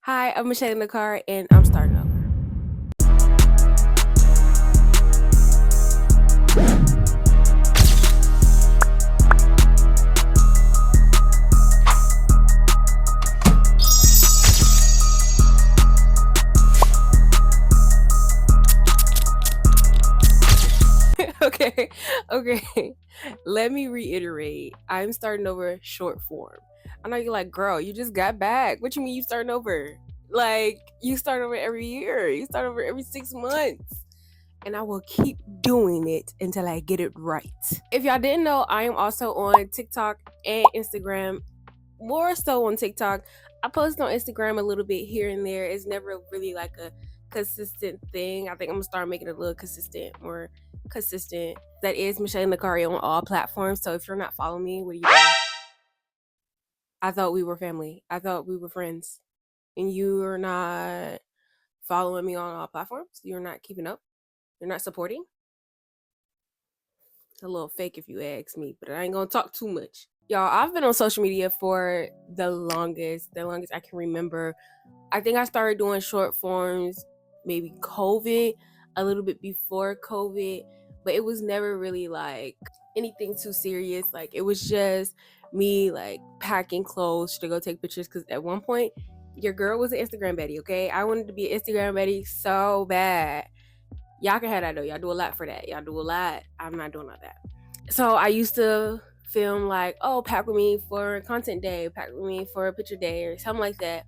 Hi, I'm Mishayla Nikari, and I'm starting over. okay, okay. Let me reiterate. I'm starting over short form. I know you're like, girl, you just got back. What you mean you starting over? Like, you start over every year. You start over every 6 months. And I will keep doing it until I get it right. If y'all didn't know, I am also on TikTok and Instagram, more so on TikTok. I post on Instagram a little bit here and there. It's never really like a consistent thing. I think I'm gonna start making it a little consistent, more consistent. That is Mishayla Nikari on all platforms. So if you're not following me, what are you doing? I thought we were family. I thought we were friends. And you're not following me on all platforms. You're not keeping up. You're not supporting. A little fake if you ask me, but I ain't gonna talk too much. Y'all, I've been on social media for the longest I can remember. I think I started doing short forms maybe COVID, a little bit before COVID, but it was never really like anything too serious. Like it was just me like packing clothes to go take pictures because at one point your girl was an Instagram baddie, okay? I wanted to be an Instagram baddie so bad. Y'all can have that though. Y'all do a lot for that. Y'all do a lot. I'm not doing all that. So I used to film like, oh, pack with me for content day, pack with me for a picture day or something like that.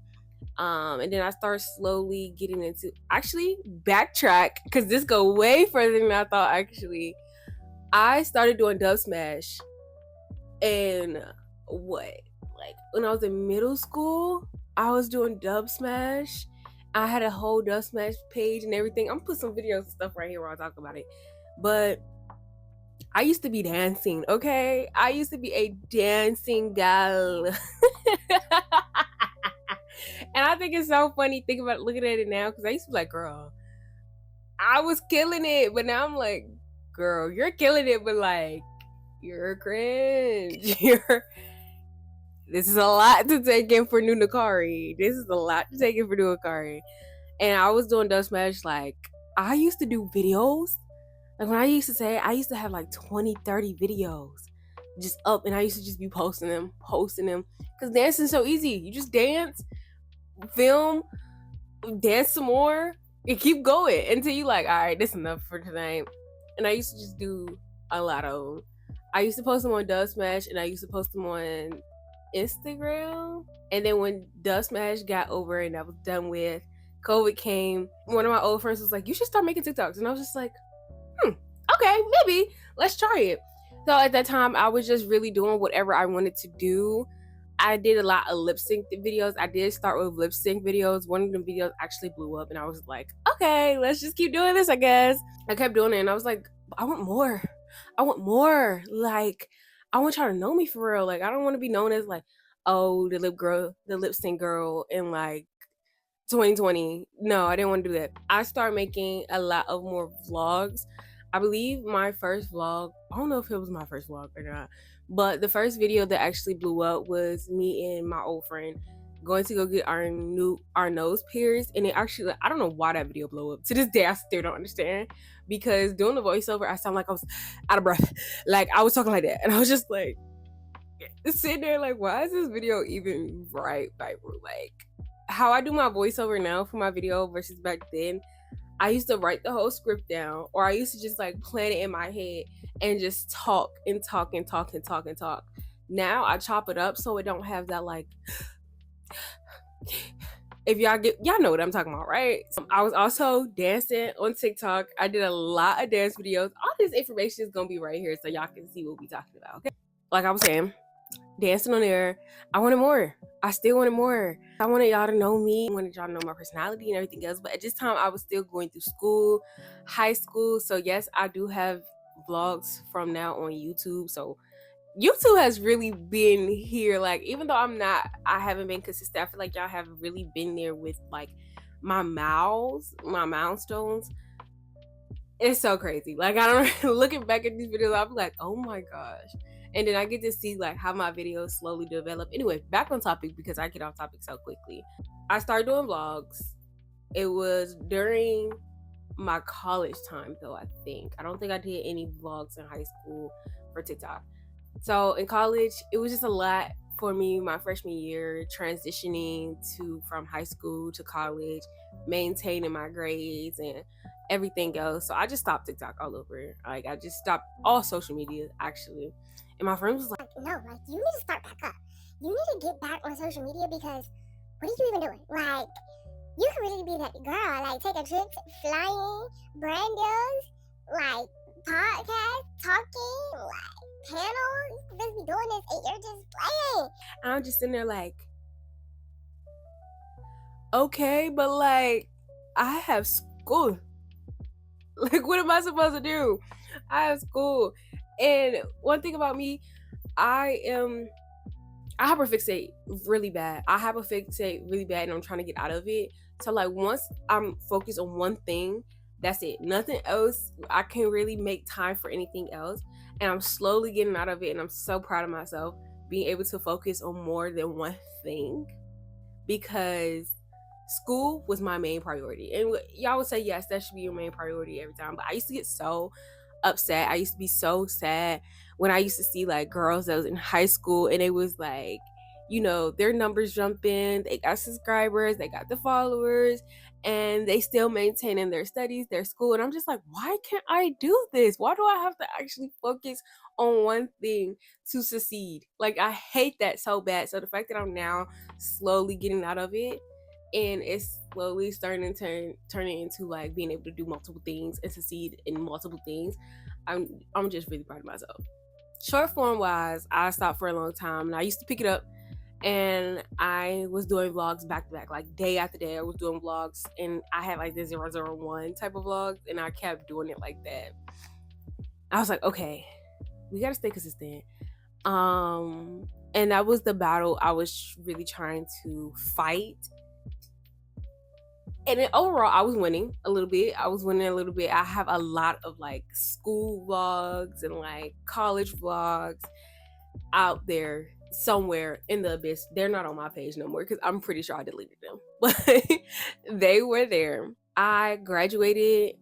And then I started slowly getting into actually backtrack because this go way further than I thought. Actually, I started doing Dub Smash, and what, like when I was in middle school, I was doing Dub Smash. I had a whole Dub Smash page and everything. I'm gonna put some videos and stuff right here where I talk about it, but I used to be dancing, okay? I used to be a dancing gal. And I think it's so funny thinking about looking at it now because I used to be like, girl, I was killing it. But now I'm like, girl, you're killing it, but like, you're cringe. This is a lot to take in for new Nikari. This is a lot to take in for new Nikari. And I was doing Dub Smash, like, I used to do videos. Like when I used to say, I used to have like 20, 30 videos just up, and I used to just be posting them. Because dancing's so easy. You just dance, film, dance some more, and keep going until you like, all right, this is enough for tonight. And I used to just do a lot of them. I used to post them on Dub Smash, and I used to post them on Instagram. And then when Dub Smash got over and I was done with, COVID came. One of my old friends was like, you should start making TikToks. And I was just like, okay, maybe let's try it. So at that time, I was just really doing whatever I wanted to do. I did a lot of lip sync videos. I did start with lip sync videos. One of the videos actually blew up, and I was like, okay, let's just keep doing this, I guess. I kept doing it, and I was like, I want more. I want more. Like, I want y'all to know me for real. Like, I don't want to be known as like, oh, the lip sync girl in like 2020. No, I didn't want to do that. I started making a lot of more vlogs. I believe my first vlog, I don't know if it was my first vlog or not, but the first video that actually blew up was me and my old friend going to go get our nose pierced. And it actually, I don't know why that video blew up. To this day, I still don't understand, because doing the voiceover, I sound like I was out of breath. Like I was talking like that. And I was just like sitting there like, why is this video even right? Like how I do my voiceover now for my video versus back then, I used to write the whole script down, or I used to just like plan it in my head and just talk and talk and talk and talk and talk. Now I chop it up so it don't have that like. If y'all know what I'm talking about, right? I was also dancing on TikTok. I did a lot of dance videos. All this information is gonna be right here so y'all can see what we talking about. Okay, like I was saying, dancing on there. I wanted more. I still wanted more. I wanted y'all to know me. I wanted y'all to know my personality and everything else. But at this time, I was still going through school, high school. So yes, I do have vlogs from now on YouTube. So YouTube has really been here. Like, even though I haven't been consistent, I feel like y'all have really been there with like my milestones. It's so crazy. Like, I don't looking back at these videos, I'm like, oh my gosh. And then I get to see like how my videos slowly develop. Anyway, back on topic because I get off topic so quickly. I started doing vlogs. It was during my college time though, I think. I don't think I did any vlogs in high school for TikTok. So in college, it was just a lot for me my freshman year, transitioning from high school to college, maintaining my grades and everything else. So I just stopped TikTok all over. Like I just stopped all social media actually. And my friend was like, no, like you need to start back up. You need to get back on social media because what are you even doing? Like you can really be that girl, like take a trip, flying, brand deals, like podcast, talking, like panels. You can really be doing this and you're just playing. and I'm just sitting there like, okay, but like I have school. Like what am I supposed to do? I have school. And one thing about me, I hyperfixate really bad. I hyperfixate really bad and I'm trying to get out of it. So like once I'm focused on one thing, that's it. Nothing else. I can't really make time for anything else. And I'm slowly getting out of it. And I'm so proud of myself being able to focus on more than one thing, because school was my main priority. And y'all would say, yes, that should be your main priority every time. But I used to get so upset. I used to be so sad when I used to see like girls that was in high school and it was like, their numbers jumping, they got subscribers, they got the followers, and they still maintaining their studies, their school. And I'm just like, why can't I do this? Why do I have to actually focus on one thing to succeed? Like I hate that so bad. So the fact that I'm now slowly getting out of it and it's slowly starting to turning into like being able to do multiple things and succeed in multiple things, I'm just really proud of myself. Short form wise, I stopped for a long time and I used to pick it up and I was doing vlogs back to back, like day after day. I was doing vlogs and I had like the 001 type of vlogs and I kept doing it like that. I was like, okay, we gotta stay consistent. And that was the battle I was really trying to fight. And then overall, I was winning a little bit. I have a lot of like school vlogs and like college vlogs out there somewhere in the abyss. They're not on my page no more because I'm pretty sure I deleted them. But they were there. I graduated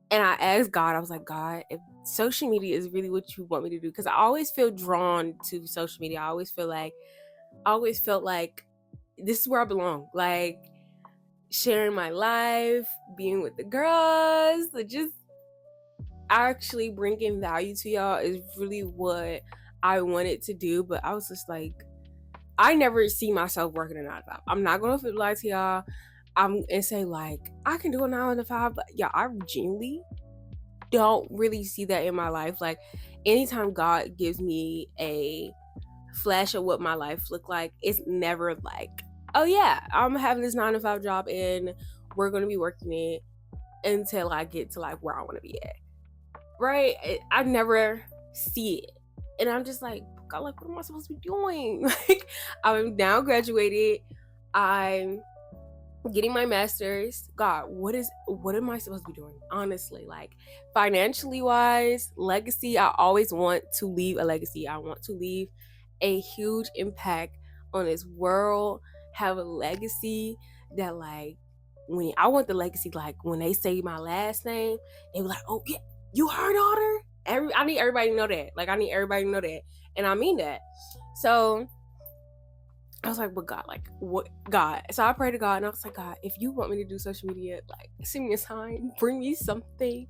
and I asked God, I was like, God, if social media is really what you want me to do, because I always feel drawn to social media. I always felt like this is where I belong. Like sharing my life, being with the girls, just actually bringing value to y'all is really what I wanted to do. But I was just like, I never see myself working a 9 to 5. I'm not gonna lie to y'all. And say like I can do a 9 to 5, but yeah, I genuinely don't really see that in my life. Like anytime God gives me a flash of what my life look like, it's never like, oh yeah, I'm having this 9 to 5 job and we're gonna be working it until I get to like where I want to be at. Right? I never see it, and I'm just like, God, like, what am I supposed to be doing? Like, I'm now graduated. I'm getting my master's. God, what am I supposed to be doing? Honestly, like financially wise, legacy. I always want to leave a legacy. I want to leave a huge impact on this world, have a legacy that like when I want the legacy, like when they say my last name, they be like, oh yeah, you her daughter? I need everybody to know that. Like I need everybody to know that. And I mean that. So I was like, but God, like what God? So I prayed to God and I was like, God, if you want me to do social media, like send me a sign, bring me something.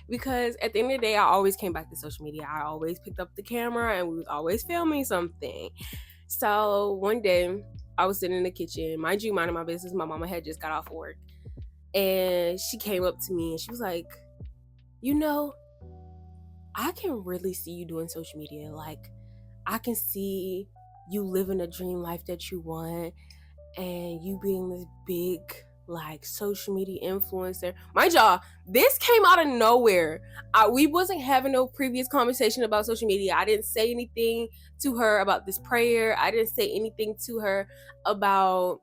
Because at the end of the day, I always came back to social media. I always picked up the camera and we was always filming something. So one day I was sitting in the kitchen, mind you, minding my business. My mama had just got off of work. And she came up to me and she was like, I can really see you doing social media. Like, I can see you living a dream life that you want and you being this big like social media influencer. Mind y'all, this came out of nowhere. We wasn't having no previous conversation about social media. I didn't say anything to her about this prayer. I didn't say anything to her about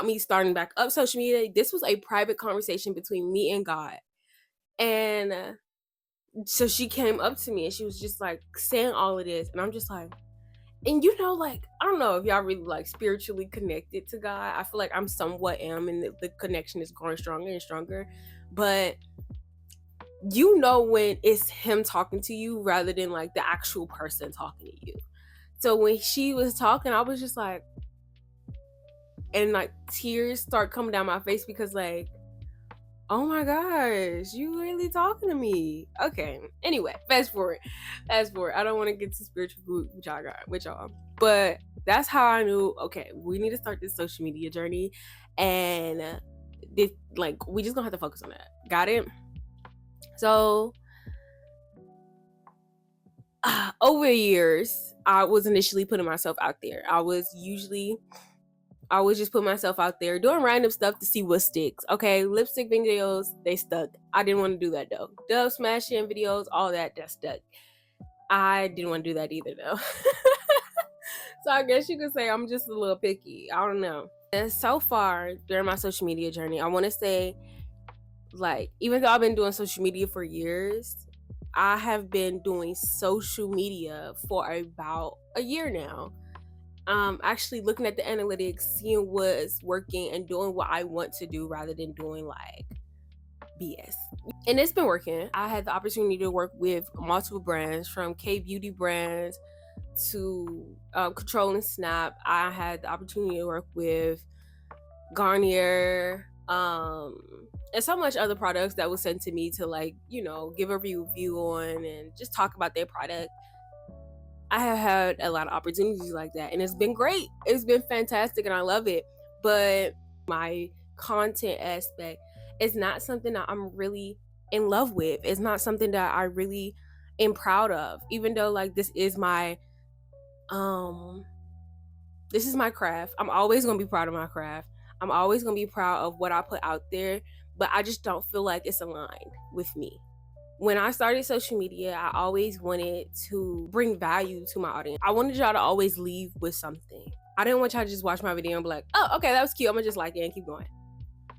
me starting back up social media. This was a private conversation between me and God. And so she came up to me and she was just like saying all of this, and I'm just like, And you know, like, I don't know if y'all really like spiritually connected to God. I feel like I'm somewhat am, and the connection is growing stronger and stronger. But you know when it's him talking to you rather than like the actual person talking to you. So when she was talking, I was just like, and like tears start coming down my face because like, oh my gosh, you really talking to me. Okay. Anyway, fast forward. I don't want to get too spiritual with y'all. But that's how I knew, okay, we need to start this social media journey. And like we just gonna have to focus on that. Got it? So over the years, I was initially putting myself out there. I was just put myself out there doing random stuff to see what sticks. Okay, lipstick videos, they stuck. I didn't want to do that though. Dove smashing videos, all that stuck. I didn't want to do that either though. So I guess you could say I'm just a little picky. I don't know. And so far during my social media journey, I want to say, like, even though I've been doing social media for years, I have been doing social media for about a year now. Actually looking at the analytics, seeing what's working and doing what I want to do rather than doing like BS. And it's been working. I had the opportunity to work with multiple brands, from K beauty brands to Control and Snap. I had the opportunity to work with Garnier, and so much other products that was sent to me to, like, you know, give a review on and just talk about their product. I have had a lot of opportunities like that, and it's been great. It's been fantastic, and I love it. But my content aspect is not something that I'm really in love with. It's not something that I really am proud of, even though like this is my craft. I'm always gonna be proud of my craft. I'm always gonna be proud of what I put out there, but I just don't feel like it's aligned with me. When I started social media, I always wanted to bring value to my audience. I wanted y'all to always leave with something. I didn't want y'all to just watch my video and be like, oh, okay, that was cute. I'm gonna just like it and keep going.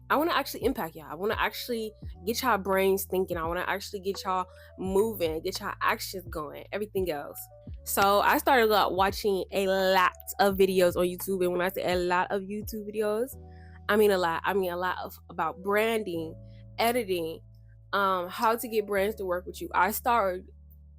I want to actually impact y'all. I want to actually get y'all brains thinking. I want to actually get y'all moving, get y'all actions going, everything else. So I started watching a lot of videos on YouTube. And when I say a lot of YouTube videos, I mean a lot. I mean a lot of about branding, editing, how to get brands to work with you. I started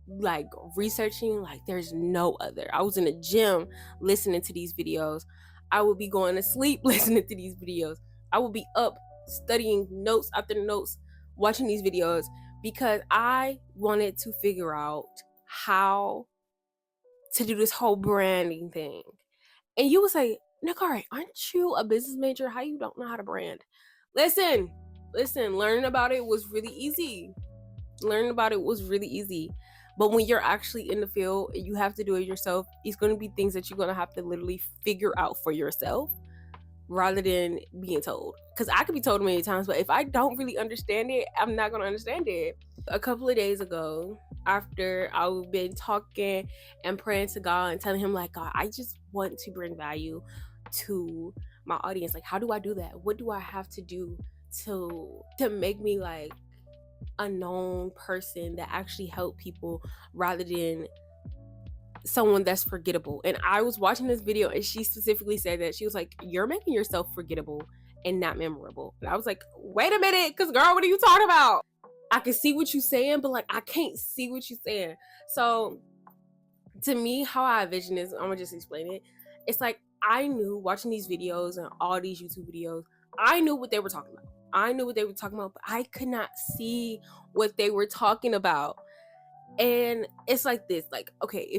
like researching like there's no other. I was in the gym listening to these videos. I would be going to sleep listening to these videos. I would be up studying notes after notes, watching these videos, because I wanted to figure out how to do this whole branding thing. And you would say, Nikari, aren't you a business major? How you don't know how to brand? Listen, learning about it was really easy. But when you're actually in the field and you have to do it yourself, it's going to be things that you're going to have to literally figure out for yourself rather than being told. Because I could be told many times, but if I don't really understand it, I'm not going to understand it. A couple of days ago, after I've been talking and praying to God and telling him, like, God, I just want to bring value to my audience. Like, how do I do that? What do I have to do to make me like a known person that actually help people rather than someone that's forgettable? And I was watching this video and she specifically said that she was like, you're making yourself forgettable and not memorable. And I was like, wait a minute, because girl, what are you talking about? I can see what you're saying, but like I can't see what you're saying. So to me, how I envision this, I'm gonna just explain it. It's like I knew watching these videos and all these YouTube videos, I knew what they were talking about. But I could not see what they were talking about. And it's like this, like, okay, I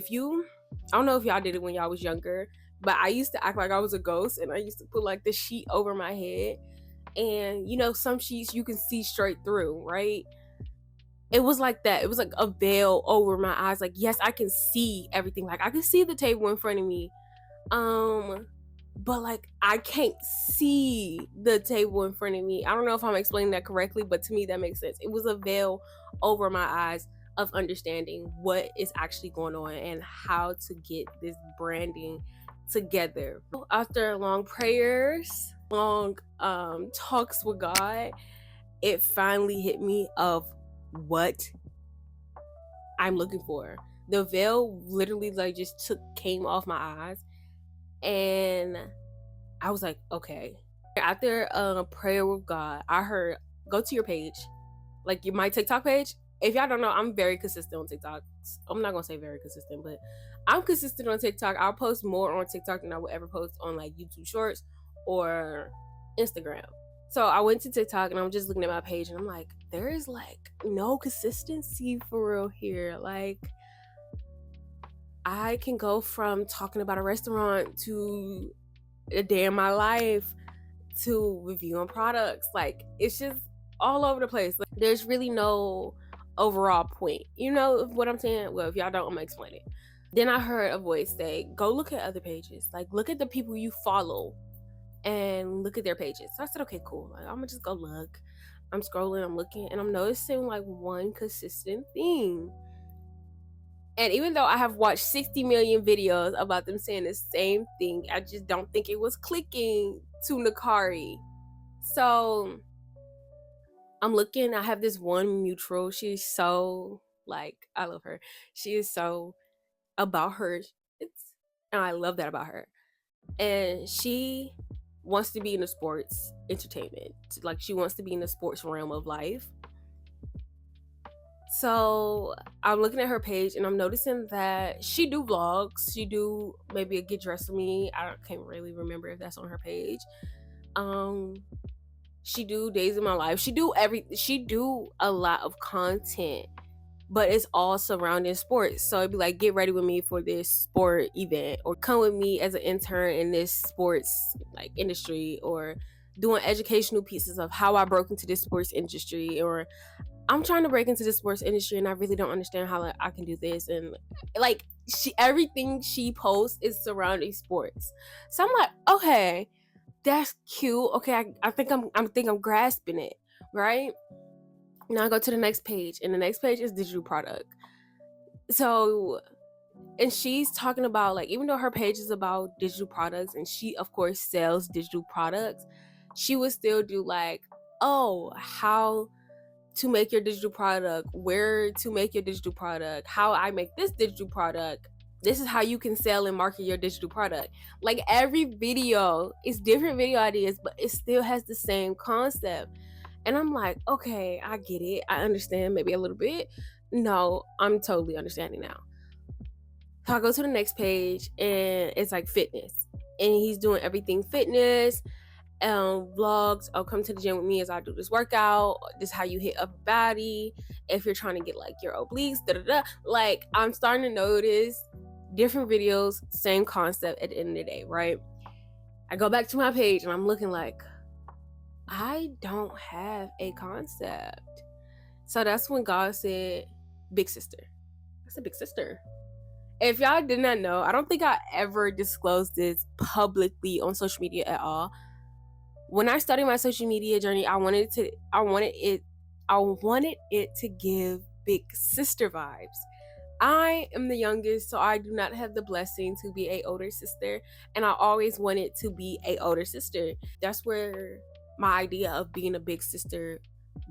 don't know if y'all did it when y'all was younger, but I used to act like I was a ghost, and I used to put like the sheet over my head. And you know, some sheets you can see straight through, right? It was like that. It was like a veil over my eyes. Like, yes, I can see everything. Like, I can see the table in front of me. But like, I can't see the table in front of me. I don't know if I'm explaining that correctly, but to me, that makes sense. It was a veil over my eyes of understanding what is actually going on and how to get this branding together. After long prayers, long talks with God, it finally hit me of what I'm looking for. The veil literally like just came off my eyes, and I was like, okay. After prayer with God, I heard, go to your page, like my TikTok page. If y'all don't know, I'm very consistent on TikTok. I'm not gonna say very consistent, but I'm consistent on TikTok. I'll post more on TikTok than I would ever post on like YouTube Shorts or Instagram. So I went to TikTok and I'm just looking at my page and I'm like, there is like no consistency for real here. Like, I can go from talking about a restaurant to a day in my life to reviewing products. Like, it's just all over the place. Like, there's really no overall point. You know what I'm saying? Well, if y'all don't, I'm gonna explain it. Then I heard a voice say, go look at other pages. Like, look at the people you follow and look at their pages. So I said, okay, cool. Like, I'm gonna just go look. I'm scrolling, I'm looking, and I'm noticing like one consistent thing. And even though I have watched 60 million videos about them saying the same thing, I just don't think it was clicking to Nikari. So I'm looking, I have this one mutual. She's so, like, I love her. She is so about her. And I love that about her. And she wants to be in the sports entertainment. Like, she wants to be in the sports realm of life. So I'm looking at her page and I'm noticing that she do vlogs. She do maybe a get dressed with me. I can't really remember if that's on her page. She do days in my life. She do a lot of content, but it's all surrounding sports. So it'd be like, get ready with me for this sport event, or come with me as an intern in this sports like industry, or doing educational pieces of how I broke into this sports industry, or I'm trying to break into the sports industry and I really don't understand how I can do this. And like, everything she posts is surrounding sports. So I'm like, okay, that's cute. Okay, I think I'm grasping it, right? Now I go to the next page, and the next page is digital product. So, and she's talking about, like, even though her page is about digital products and she of course sells digital products, she would still do like, oh, how to make your digital product, where to make your digital product, how I make this digital product, this is how you can sell and market your digital product. Like, every video is different video ideas, but it still has the same concept. And I'm like, okay, I get it, I understand maybe a little bit. No, I'm totally understanding now. So I go to the next page and it's like fitness, and he's doing everything fitness, vlogs. Oh, come to the gym with me as I do this workout. This is how you hit upper body. If you're trying to get like your obliques, like, I'm starting to notice different videos, same concept at the end of the day, right? I go back to my page and I'm looking like, I don't have a concept. So that's when God said, big sister. I said, big sister. If y'all did not know, I don't think I ever disclosed this publicly on social media at all. When I started my social media journey, I wanted it to give big sister vibes. I am the youngest, so I do not have the blessing to be a older sister, and I always wanted to be a older sister. That's where my idea of being a big sister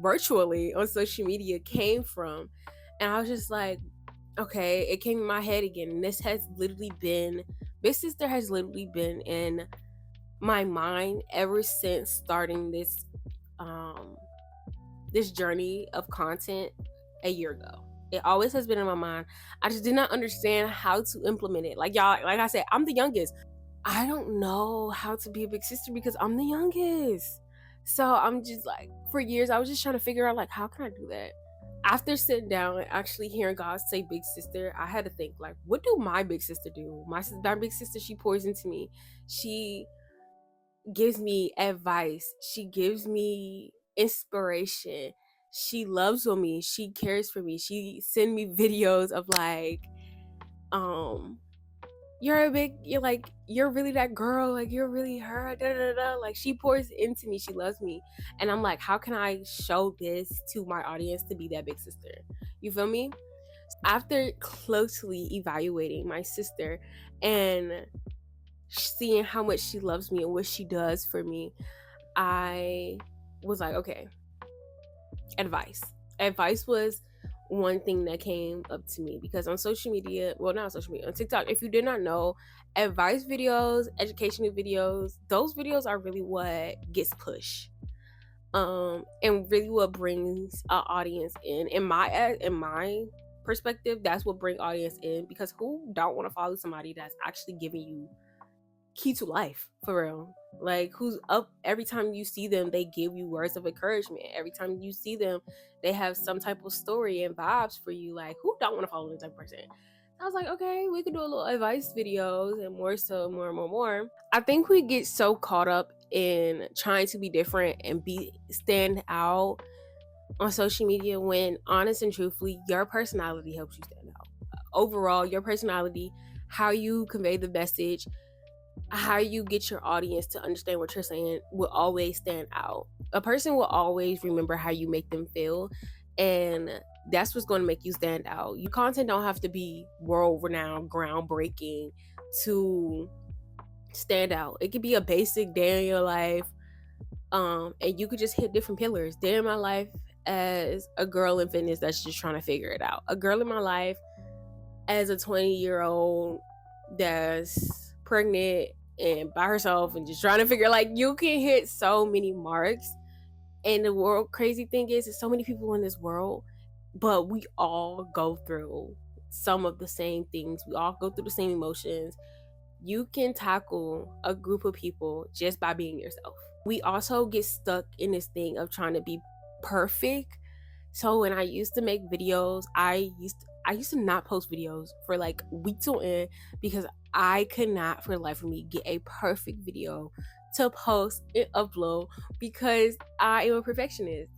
virtually on social media came from. And I was just like, okay, it came in my head again. And this has literally been, big sister has literally been in my mind ever since starting this this journey of content a year ago. It always has been in my mind. I just did not understand how to implement it. Like, y'all, like I said, I'm the youngest. I don't know how to be a big sister because I'm the youngest. So I'm just like, for years I was just trying to figure out, like, how can I do that? After sitting down and actually hearing God say big sister, I had to think, like, what do my big sister do? My big sister, she pours into me. She gives me advice. She gives me inspiration. She loves on me. She cares for me. She send me videos of like, you're really that girl, like, you're really her, da, da, da. Like, she pours into me. She loves me. And I'm like, how can I show this to my audience to be that big sister? You feel me? After closely evaluating my sister and seeing how much she loves me and what she does for me, I was like, okay, advice was, one thing that came up to me, because on social media, well, not on social media, on TikTok, if you did not know, advice videos, educational videos, those videos are really what gets pushed, and really what brings an audience in my perspective. That's what brings audience in, because who don't want to follow somebody that's actually giving you key to life, for real? Like, who's up every time you see them, they give you words of encouragement. Every time you see them, they have some type of story and vibes for you. Like, who don't want to follow this type of person? I was like, okay, we could do a little advice videos, and more. I think we get so caught up in trying to be different and stand out on social media, when honest and truthfully, your personality helps you stand out. Overall, your personality, how you convey the message, how you get your audience to understand what you're saying, will always stand out. A person will always remember how you make them feel, and that's what's going to make you stand out. Your content don't have to be world renowned, groundbreaking to stand out. It could be a basic day in your life, and you could just hit different pillars. Day in my life as a girl in fitness that's just trying to figure it out. A girl in my life as a 20-year-old that's pregnant and by herself and just trying to figure, like, you can hit so many marks. And the world crazy thing is, there's so many people in this world, but we all go through some of the same things. We all go through the same emotions. You can tackle a group of people just by being yourself. We also get stuck in this thing of trying to be perfect. So when I used to make videos, I used to not post videos for like weeks on end, because I could not for the life of me get a perfect video to post and upload, because I am a perfectionist.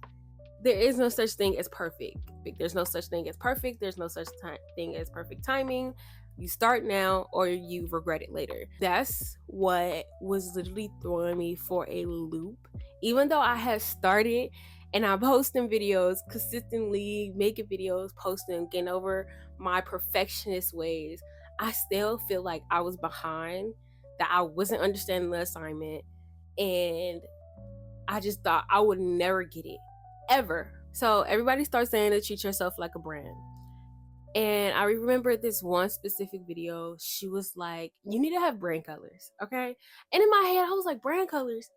There is no such thing as perfect. There's no such thing as perfect. There's no such thing as perfect timing. You start now or you regret it later. That's what was literally throwing me for a loop. Even though I had started and I'm posting videos consistently, making videos, posting, getting over my perfectionist ways, I still feel like I was behind, that I wasn't understanding the assignment, and I just thought I would never get it, ever. So everybody starts saying to treat yourself like a brand. And I remember this one specific video. She was like, you need to have brand colors, okay? And in my head, I was like, brand colors?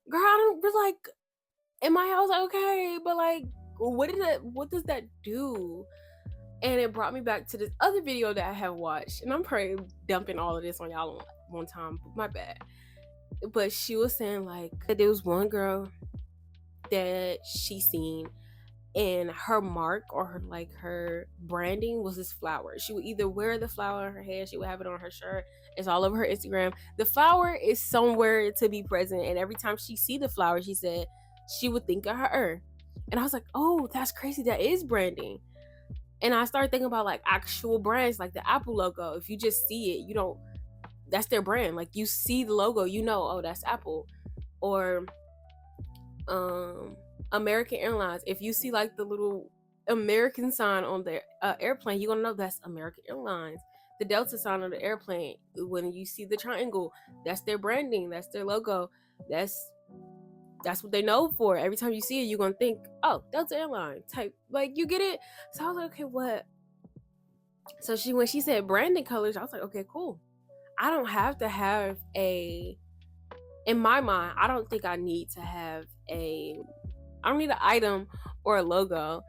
Girl, I don't, but like, in my head, I was like, okay, but like, what does that do? And it brought me back to this other video that I have watched. And I'm probably dumping all of this on y'all one time, but my bad. But she was saying like, there was one girl that she seen, and her mark or her branding was this flower. She would either wear the flower on her head, she would have it on her shirt. It's all over her Instagram. The flower is somewhere to be present, and every time she see the flower, she said she would think of her. And I was like, oh, that's crazy. That is branding. And I started thinking about like actual brands, like the Apple logo. If you just see it, you don't, that's their brand. Like, you see the logo, you know, oh, that's Apple. Or American Airlines, if you see like the little American sign on the airplane, you're gonna know that's American Airlines. The Delta sign on the airplane, when you see the triangle, that's their branding, that's their logo, that's what they know for. Every time you see it, you're gonna think, oh, Delta Airline type, like, you get it. So I was like, okay, what? So when she said branding colors, I was like, okay, cool. I don't have to have in my mind, I don't think I need to have I don't need an item or a logo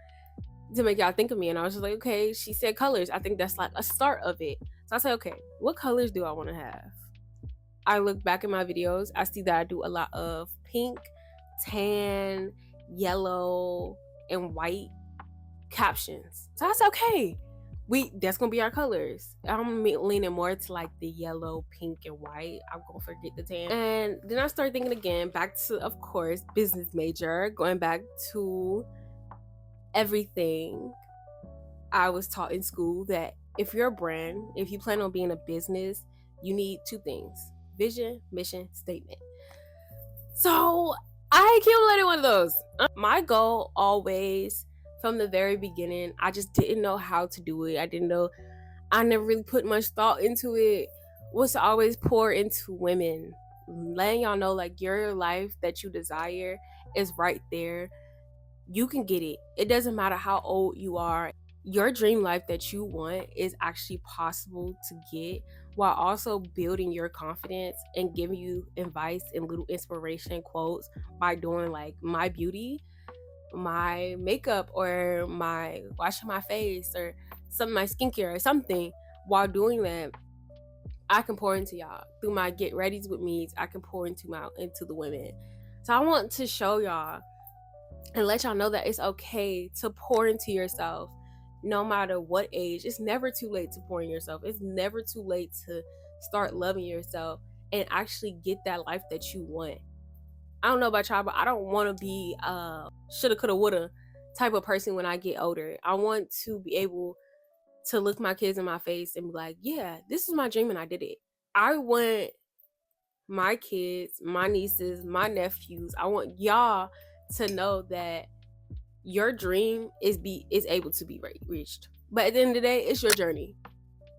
to make y'all think of me. And I was just like, okay, she said colors. I think that's like a start of it. So I said, okay, what colors do I want to have? I look back at my videos. I see that I do a lot of pink, tan, yellow, and white captions. So I said, okay, that's gonna be our colors. I'm leaning more to like the yellow, pink, and white. I'm gonna forget the tan. And then I started thinking again, back to, of course, business major, going back to everything I was taught in school, that if you're a brand, if you plan on being a business, you need two things: vision, mission, statement. So I accumulated one of those. My goal always, from the very beginning, I just didn't know how to do it. I never really put much thought into it, was to always pour into women, letting y'all know like your life that you desire is right there. You can get it. It doesn't matter how old you are. your dream life that you want is actually possible to get, while also building your confidence and giving you advice and little inspiration quotes by doing like my beauty, my makeup, or my washing my face, or some my skincare or something. While doing that, I can pour into y'all through my get readies with me. I can pour into the women. So I want to show y'all and let y'all know that it's okay to pour into yourself no matter what age. It's never too late to pour in yourself. It's never too late to start loving yourself and actually get that life that you want. I don't know about y'all, but I don't want to be shoulda, coulda, woulda type of person when I get older. I want to be able to look my kids in my face and be like, yeah, this is my dream and I did it. I want my kids, my nieces, my nephews, I want y'all to know that your dream is able to be reached. But at the end of the day, it's your journey.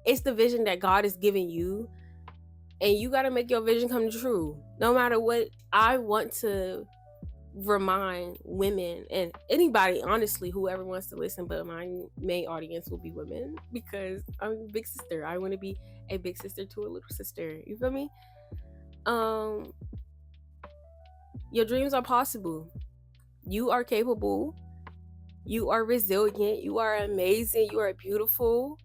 It's the vision that God is giving you, and you got to make your vision come true. No matter what, I want to remind women and anybody, honestly, whoever wants to listen, but my main audience will be women because I'm a big sister. I want to be a big sister to a little sister. You feel me? Your dreams are possible. You are capable. You are resilient. You are amazing. You are beautiful.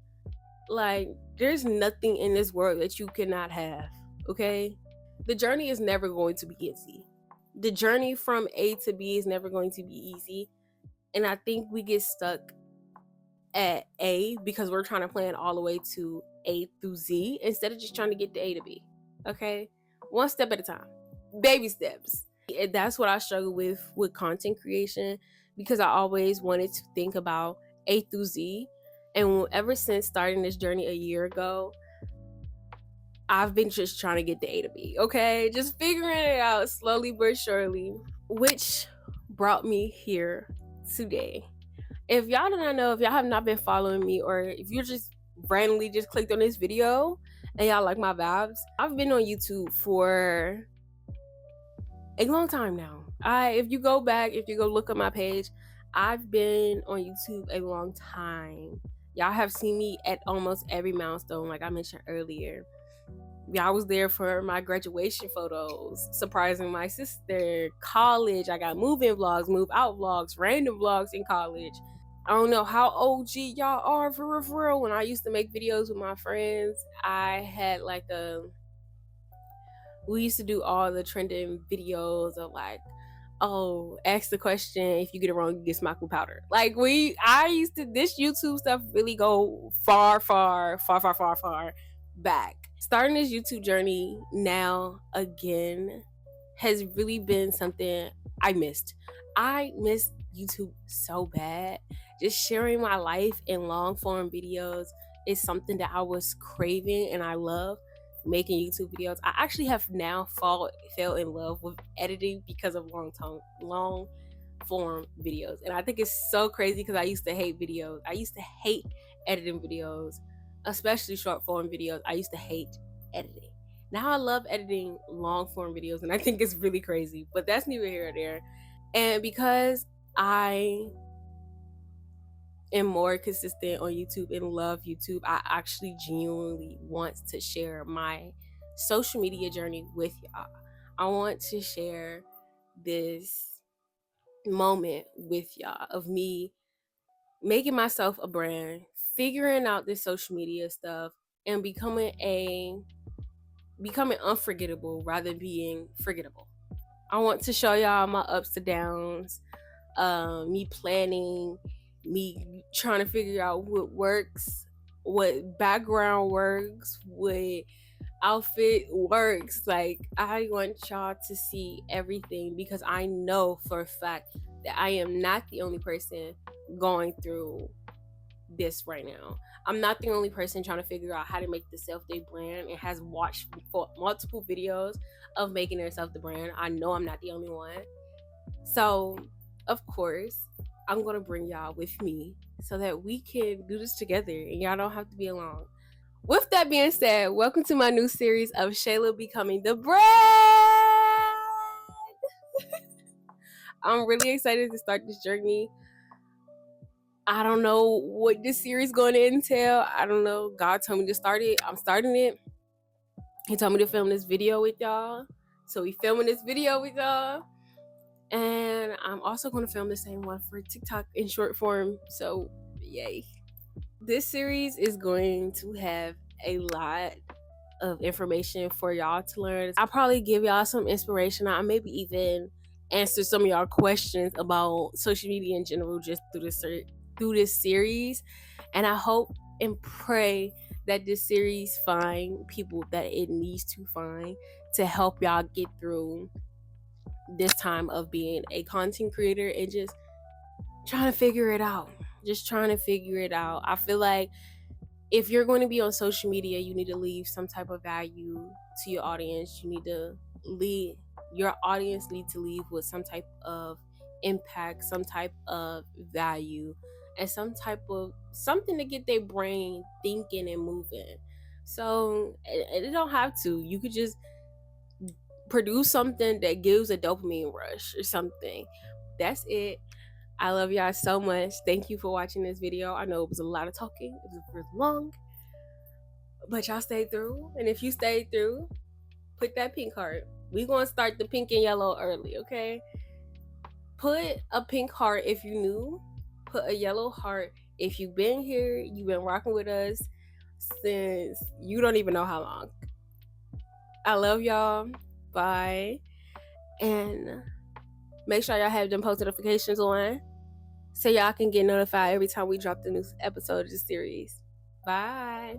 Like, there's nothing in this world that you cannot have, okay? The journey is never going to be easy. The journey from A to B is never going to be easy. And I think we get stuck at A because we're trying to plan all the way to A through Z instead of just trying to get to A to B, okay? One step at a time. Baby steps. And that's what I struggle with content creation, because I always wanted to think about A through Z. And ever since starting this journey a year ago, I've been just trying to get the A to B, okay? Just figuring it out slowly but surely, which brought me here today. If y'all do not know, if y'all have not been following me, or if you just randomly just clicked on this video and y'all like my vibes, I've been on YouTube for a long time now. If you go look at my page, I've been on YouTube a long time. Y'all have seen me at almost every milestone, like I mentioned earlier. Y'all was there for my graduation photos, surprising my sister, college. I got move-in vlogs, move out vlogs, random vlogs in college. I don't know how OG y'all are for real. When I used to make videos with my friends, I had we used to do all the trending videos of like, oh, ask the question, if you get it wrong, you get smacked with powder. Like this YouTube stuff really go far back. Starting this YouTube journey now again has really been something I missed. I missed YouTube so bad. Just sharing my life in long form videos is something that I was craving, and I love making YouTube videos. I actually have now fell in love with editing because of long form videos. And I think it's so crazy because I used to hate videos. I used to hate editing videos, especially short form videos. I used to hate editing. Now I love editing long form videos, and I think it's really crazy, but that's neither here nor there. And because I am more consistent on YouTube and love YouTube, I actually genuinely want to share my social media journey with y'all. I want to share this moment with y'all of me making myself a brand, figuring out this social media stuff, and becoming unforgettable rather than being forgettable. I want to show y'all my ups and downs, me planning, me trying to figure out what works, what background works, what outfit works. Like, I want y'all to see everything, because I know for a fact that I am not the only person going through this right now. I'm not the only person trying to figure out how to make the self-day brand and has watched for multiple videos of making herself the brand. I know I'm not the only one. So, of course, I'm going to bring y'all with me so that we can do this together and y'all don't have to be alone. With that being said, welcome to my new series of Mishayla Becoming the Brand. I'm really excited to start this journey. I don't know what this series going to entail. I don't know. God told me to start it. I'm starting it. He told me to film this video with y'all. So we filming this video with y'all. And I'm also going to film the same one for TikTok in short form. So yay. This series is going to have a lot of information for y'all to learn. I'll probably give y'all some inspiration. I'll maybe even answer some of y'all questions about social media in general just through this series. And I hope and pray that this series find people that it needs to find to help y'all get through this time of being a content creator and just trying to figure it out. I feel like if you're going to be on social media, you need to leave some type of value to your audience. Your audience need to leave with some type of impact, some type of value, and some type of something to get their brain thinking and moving. So it don't have to. You could just produce something that gives a dopamine rush or something. That's it. I love y'all so much. Thank you for watching this video. I know it was a lot of talking. It was really long. But y'all stayed through. And if you stayed through, put that pink heart. We're going to start the pink and yellow early, okay? Put a pink heart if you new. Put a yellow heart if you've been here. You've been rocking with us since you don't even know how long. I love y'all. Bye. And make sure y'all have them post notifications on so y'all can get notified every time we drop the new episode of the series. Bye.